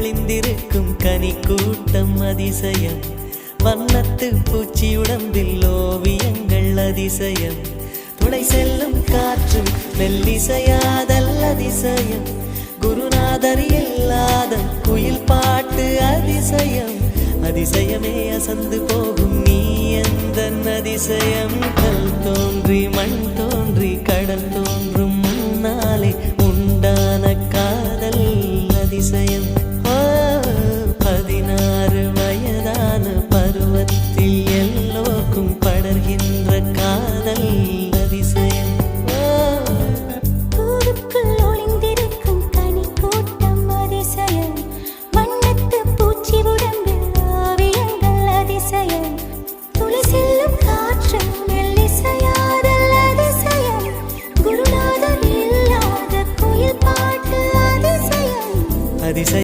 ஒளிந்திருக்கும் கனி கூட்டம் அதிசயம். வண்ணத்து பூச்சி உடம்பில் ஓவியங்கள் அதிசயம். துளை செல்லும் காற்றும் மெல்லிசையாதல் அதிசயம். குருநாதர் இல்லாத குயில் பாட்டு அதிசயம். அதிசயமே அசந்து போகும் நீ எந்த அதிசயம்.